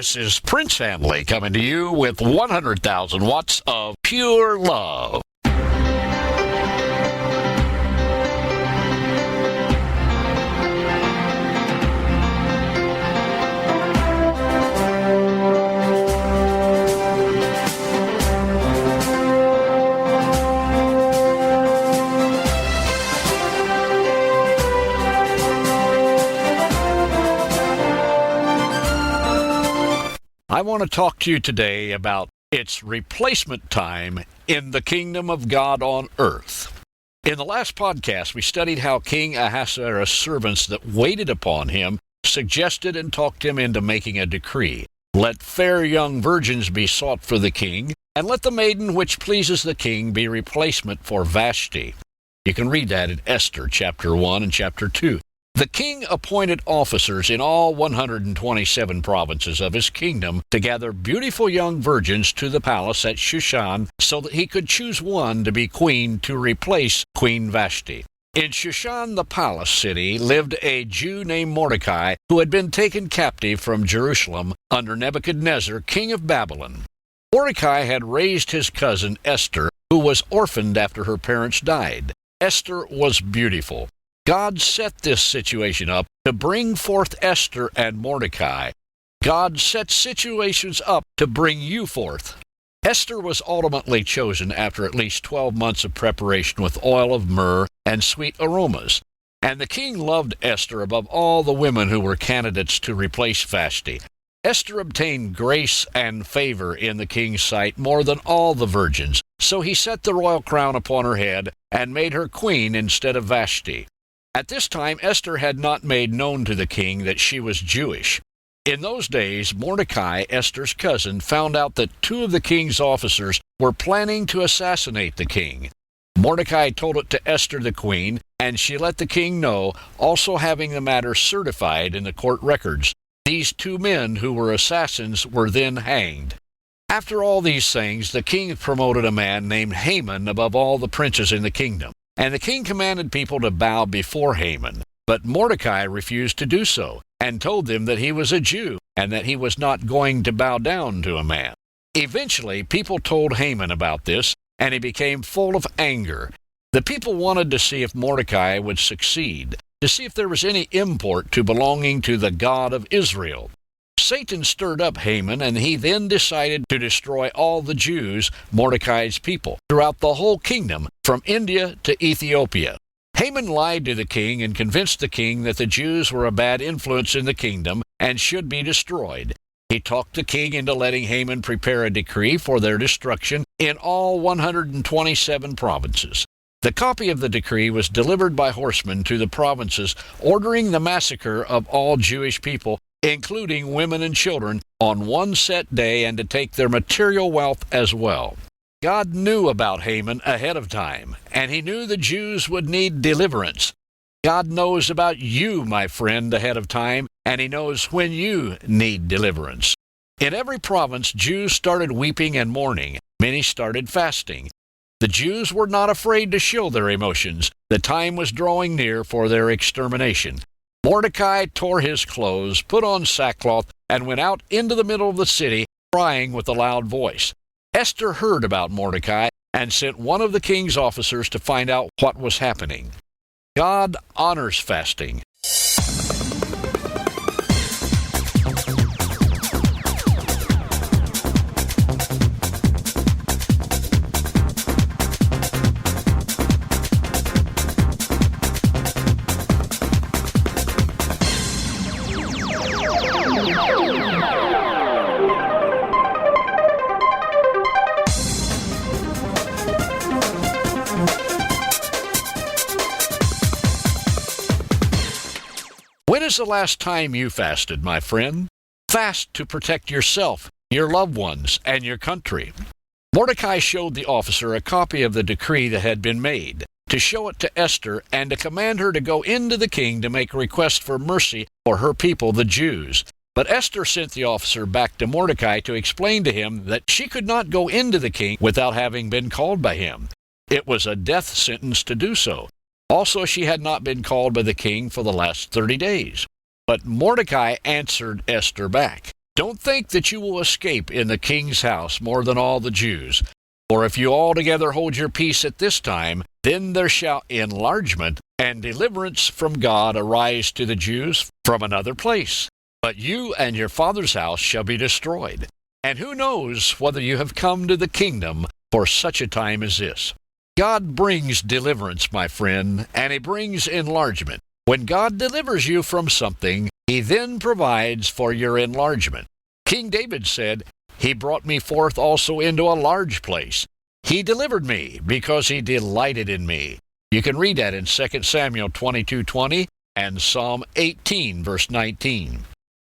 This is Prince Hanley coming to you with 100,000 watts of pure love. I want to talk to you today about its replacement time in the kingdom of God on earth. In the last podcast, we studied how King Ahasuerus' servants that waited upon him suggested and talked him into making a decree. Let fair young virgins be sought for the king, and let the maiden which pleases the king be replacement for Vashti. You can read that in Esther chapter 1 and chapter 2. The king appointed officers in all 127 provinces of his kingdom to gather beautiful young virgins to the palace at Shushan so that he could choose one to be queen to replace Queen Vashti. In Shushan, the palace city, lived a Jew named Mordecai who had been taken captive from Jerusalem under Nebuchadnezzar, king of Babylon. Mordecai had raised his cousin Esther, who was orphaned after her parents died. Esther was beautiful. God set this situation up to bring forth Esther and Mordecai. God sets situations up to bring you forth. Esther was ultimately chosen after at least 12 months of preparation with oil of myrrh and sweet aromas. And the king loved Esther above all the women who were candidates to replace Vashti. Esther obtained grace and favor in the king's sight more than all the virgins, so he set the royal crown upon her head and made her queen instead of Vashti. At this time, Esther had not made known to the king that she was Jewish. In those days, Mordecai, Esther's cousin, found out that two of the king's officers were planning to assassinate the king. Mordecai told it to Esther the queen, and she let the king know, also having the matter certified in the court records. These two men who were assassins were then hanged. After all these things, the king promoted a man named Haman above all the princes in the kingdom. And the king commanded people to bow before Haman. But Mordecai refused to do so, and told them that he was a Jew, and that he was not going to bow down to a man. Eventually, people told Haman about this, and he became full of anger. The people wanted to see if Mordecai would succeed, to see if there was any import to belonging to the God of Israel. Satan stirred up Haman, and he then decided to destroy all the Jews, Mordecai's people, throughout the whole kingdom, from India to Ethiopia. Haman lied to the king and convinced the king that the Jews were a bad influence in the kingdom and should be destroyed. He talked the king into letting Haman prepare a decree for their destruction in all 127 provinces. The copy of the decree was delivered by horsemen to the provinces, ordering the massacre of all Jewish people, including women and children, on one set day, and to take their material wealth as well. God knew about Haman ahead of time, and he knew the Jews would need deliverance. God knows about you, my friend, ahead of time, and he knows when you need deliverance. In every province, Jews started weeping and mourning. Many started fasting. The Jews were not afraid to show their emotions. The time was drawing near for their extermination. Mordecai tore his clothes, put on sackcloth, and went out into the middle of the city, crying with a loud voice. Esther heard about Mordecai and sent one of the king's officers to find out what was happening. God honors fasting. When is the last time you fasted, my friend? Fast to protect yourself, your loved ones, and your country. Mordecai showed the officer a copy of the decree that had been made, to show it to Esther, and to command her to go into the king to make request for mercy for her people, the Jews. But Esther sent the officer back to Mordecai to explain to him that she could not go into the king without having been called by him. It was a death sentence to do so. Also, she had not been called by the king for the last 30 days. But Mordecai answered Esther back. Don't think that you will escape in the king's house more than all the Jews. For if you altogether hold your peace at this time, then there shall enlargement and deliverance from God arise to the Jews from another place. But you and your father's house shall be destroyed. And who knows whether you have come to the kingdom for such a time as this? God brings deliverance, my friend, and He brings enlargement. When God delivers you from something, He then provides for your enlargement. King David said, "He brought me forth also into a large place. He delivered me because He delighted in me." You can read that in 2 Samuel 22:20 and Psalm 18, verse 19.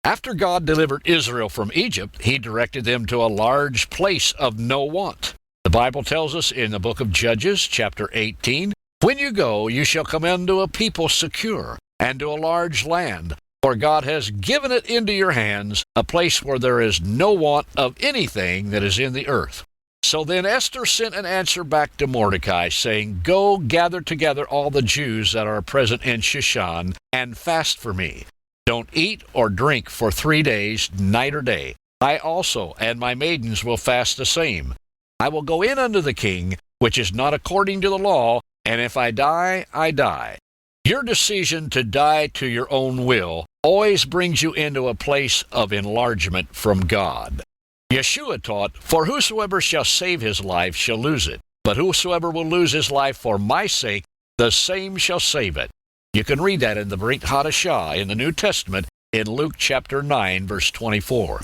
After God delivered Israel from Egypt, He directed them to a large place of no want. The Bible tells us in the book of Judges, chapter 18, "When you go, you shall come into a people secure, and to a large land, for God has given it into your hands, a place where there is no want of anything that is in the earth." So then Esther sent an answer back to Mordecai, saying, "Go gather together all the Jews that are present in Shushan, and fast for me. Don't eat or drink for 3 days, night or day. I also and my maidens will fast the same. I will go in unto the king, which is not according to the law, and if I die, I die." Your decision to die to your own will always brings you into a place of enlargement from God. Yeshua taught, "For whosoever shall save his life shall lose it, but whosoever will lose his life for my sake, the same shall save it." You can read that in the Brit Hadashah in the New Testament in Luke chapter 9, verse 24.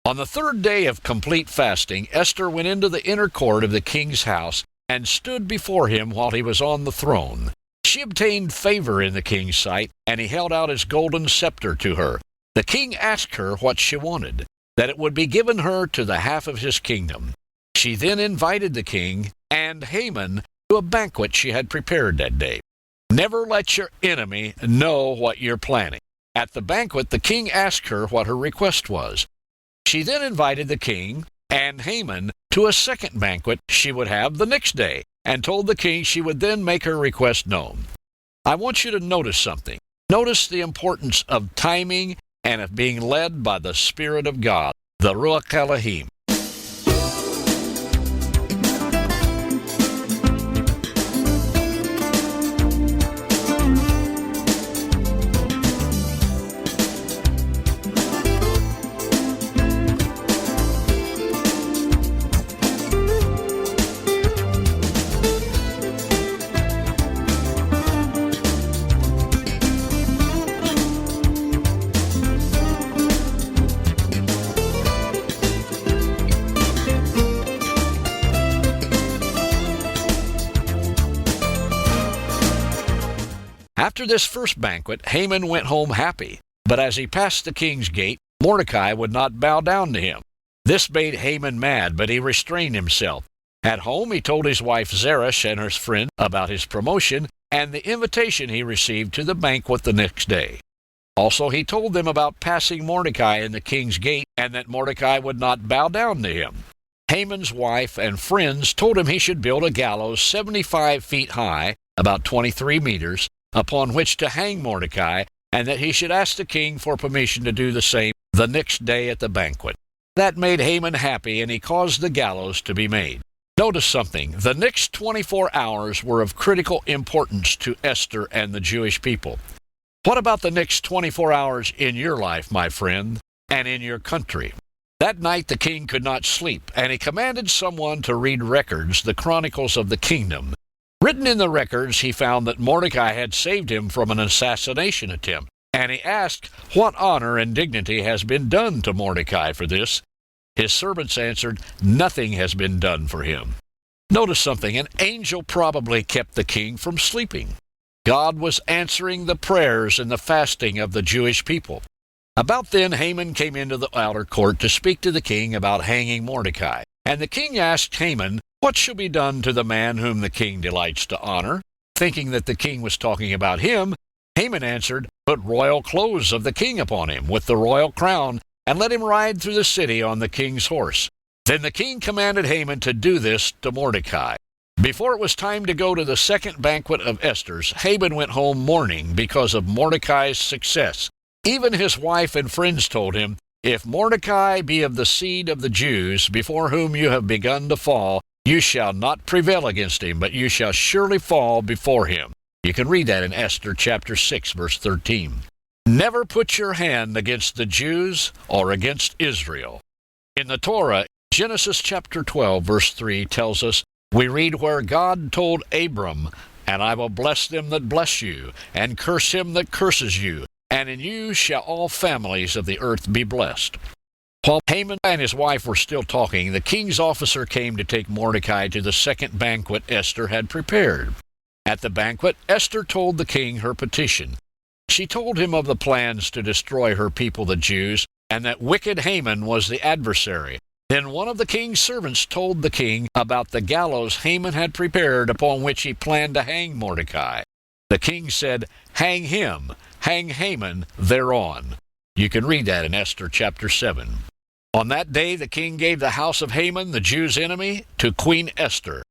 On the third day of complete fasting, Esther went into the inner court of the king's house and stood before him while he was on the throne. She obtained favor in the king's sight, and he held out his golden scepter to her. The king asked her what she wanted, that it would be given her to the half of his kingdom. She then invited the king and Haman to a banquet she had prepared that day. Never let your enemy know what you're planning. At the banquet, the king asked her what her request was. She then invited the king and Haman to a second banquet she would have the next day, and told the king she would then make her request known. I want you to notice something. Notice the importance of timing and of being led by the Spirit of God, the Ruach Elohim. After this first banquet, Haman went home happy, but as he passed the king's gate, Mordecai would not bow down to him. This made Haman mad, but he restrained himself. At home, he told his wife Zeresh and her friend about his promotion and the invitation he received to the banquet the next day. Also, he told them about passing Mordecai in the king's gate and that Mordecai would not bow down to him. Haman's wife and friends told him he should build a gallows 75 feet high, about 23 meters, upon which to hang Mordecai, and that he should ask the king for permission to do the same the next day at the banquet. That made Haman happy, and he caused the gallows to be made. Notice something. The next 24 hours were of critical importance to Esther and the Jewish people. What about the next 24 hours in your life, my friend, and in your country? That night the king could not sleep, and he commanded someone to read records, the chronicles of the kingdom. Written in the records, he found that Mordecai had saved him from an assassination attempt, and he asked, "What honor and dignity has been done to Mordecai for this?" His servants answered, "Nothing has been done for him." Notice something. An angel probably kept the king from sleeping. God was answering the prayers and the fasting of the Jewish people. About then, Haman came into the outer court to speak to the king about hanging Mordecai. And the king asked Haman, "What shall be done to the man whom the king delights to honor?" Thinking that the king was talking about him, Haman answered, "Put royal clothes of the king upon him, with the royal crown, and let him ride through the city on the king's horse." Then the king commanded Haman to do this to Mordecai. Before it was time to go to the second banquet of Esther's, Haman went home mourning because of Mordecai's success. Even his wife and friends told him, If Mordecai be of the seed of the Jews, before whom you have begun to fall, you shall not prevail against him, but you shall surely fall before him. You can read that in Esther chapter 6, verse 13. Never put your hand against the Jews or against Israel. In the Torah, Genesis chapter 12, verse 3 tells us, we read where God told Abram, and I will bless them that bless you, and curse him that curses you, and in you shall all families of the earth be blessed. While Haman and his wife were still talking, the king's officer came to take Mordecai to the second banquet Esther had prepared. At the banquet, Esther told the king her petition. She told him of the plans to destroy her people, the Jews, and that wicked Haman was the adversary. Then one of the king's servants told the king about the gallows Haman had prepared upon which he planned to hang Mordecai. The king said, hang him, hang Haman thereon. You can read that in Esther chapter 7. On that day the king gave the house of Haman, the Jews' enemy, to Queen Esther.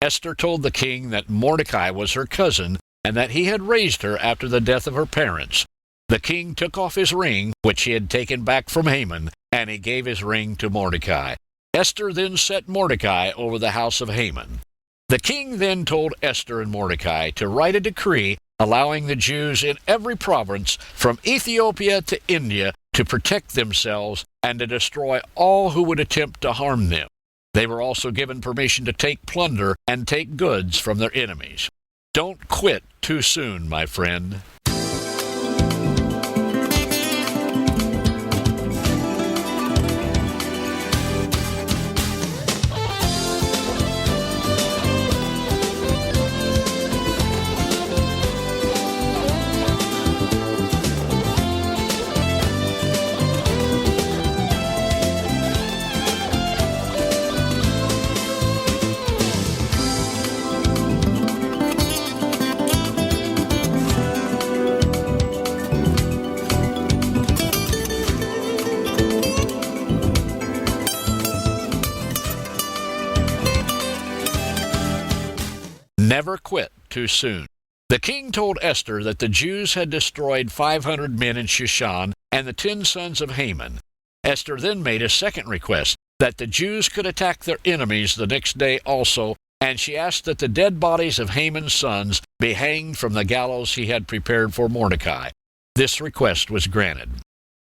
Esther told the king that Mordecai was her cousin, and that he had raised her after the death of her parents. The king took off his ring, which he had taken back from Haman, and he gave his ring to Mordecai. Esther then set Mordecai over the house of Haman. The king then told Esther and Mordecai to write a decree allowing the Jews in every province from Ethiopia to India to protect themselves and to destroy all who would attempt to harm them. They were also given permission to take plunder and take goods from their enemies. Don't quit too soon, my friend. Never quit too soon. The king told Esther that the Jews had destroyed 500 men in Shushan and the 10 sons of Haman. Esther then made a second request, that the Jews could attack their enemies the next day also, and she asked that the dead bodies of Haman's sons be hanged from the gallows he had prepared for Mordecai. This request was granted.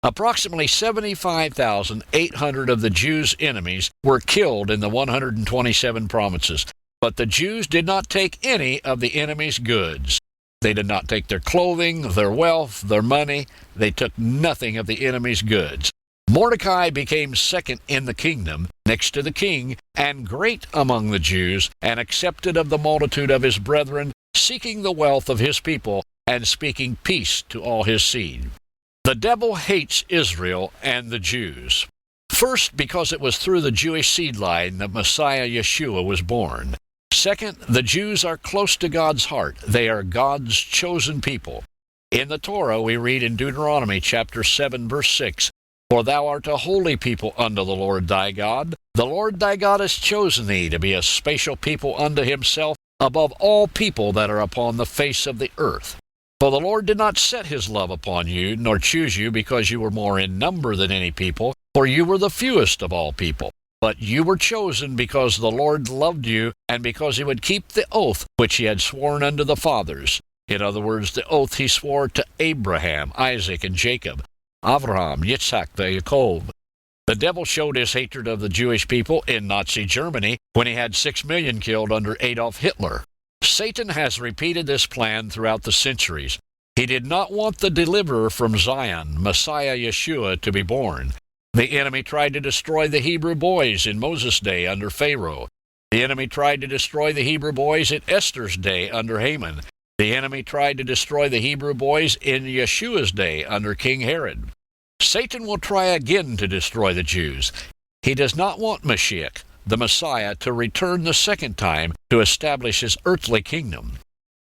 Approximately 75,800 of the Jews' enemies were killed in the 127 provinces. But the Jews did not take any of the enemy's goods. They did not take their clothing, their wealth, their money. They took nothing of the enemy's goods. Mordecai became second in the kingdom, next to the king, and great among the Jews, and accepted of the multitude of his brethren, seeking the wealth of his people, and speaking peace to all his seed. The devil hates Israel and the Jews. First, because it was through the Jewish seed line that Messiah Yeshua was born. Second, the Jews are close to God's heart. They are God's chosen people. In the Torah, we read in Deuteronomy chapter 7, verse 6, For thou art a holy people unto the Lord thy God. The Lord thy God has chosen thee to be a special people unto himself above all people that are upon the face of the earth. For the Lord did not set his love upon you, nor choose you because you were more in number than any people, for you were the fewest of all people. But you were chosen because the Lord loved you, and because he would keep the oath which he had sworn unto the fathers. In other words, the oath he swore to Abraham, Isaac, and Jacob, Avraham, Yitzhak, Yaakov. The devil showed his hatred of the Jewish people in Nazi Germany when he had 6 million killed under Adolf Hitler. Satan has repeated this plan throughout the centuries. He did not want the deliverer from Zion, Messiah Yeshua, to be born. The enemy tried to destroy the Hebrew boys in Moses' day under Pharaoh. The enemy tried to destroy the Hebrew boys in Esther's day under Haman. The enemy tried to destroy the Hebrew boys in Yeshua's day under King Herod. Satan will try again to destroy the Jews. He does not want Mashiach, the Messiah, to return the second time to establish his earthly kingdom.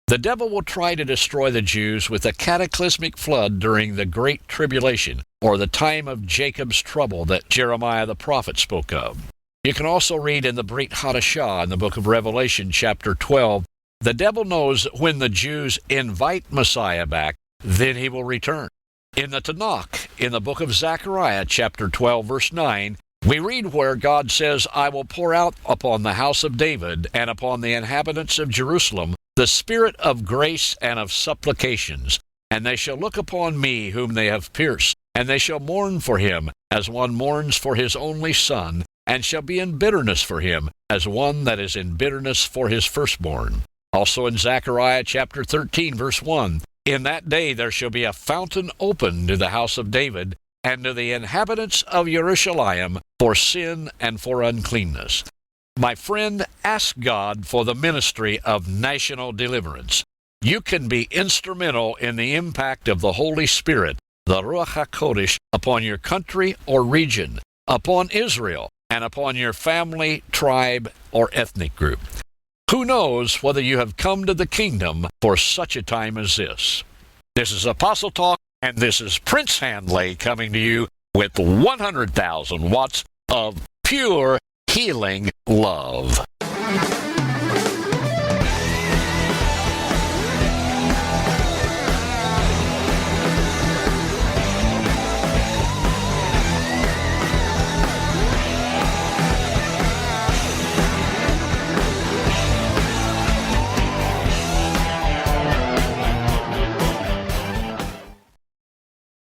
The devil will try to destroy the Jews with a cataclysmic flood during the Great Tribulation, or the time of Jacob's trouble that Jeremiah the prophet spoke of. You can also read in the Brit Hadashah in the book of Revelation, chapter 12, the devil knows that when the Jews invite Messiah back, then he will return. In the Tanakh, in the book of Zechariah, chapter 12, verse 9, we read where God says, I will pour out upon the house of David and upon the inhabitants of Jerusalem the spirit of grace and of supplications, and they shall look upon me whom they have pierced, and they shall mourn for him as one mourns for his only son, and shall be in bitterness for him as one that is in bitterness for his firstborn. Also in Zechariah chapter 13, verse 1, in that day there shall be a fountain opened to the house of David, and to the inhabitants of Jerusalem for sin and for uncleanness. My friend, ask God for the ministry of national deliverance. You can be instrumental in the impact of the Holy Spirit, the Ruach HaKodesh, upon your country or region, upon Israel, and upon your family, tribe, or ethnic group. Who knows whether you have come to the kingdom for such a time as this? This is Apostle Talk, and this is Prince Handley coming to you with 100,000 watts of pure healing love.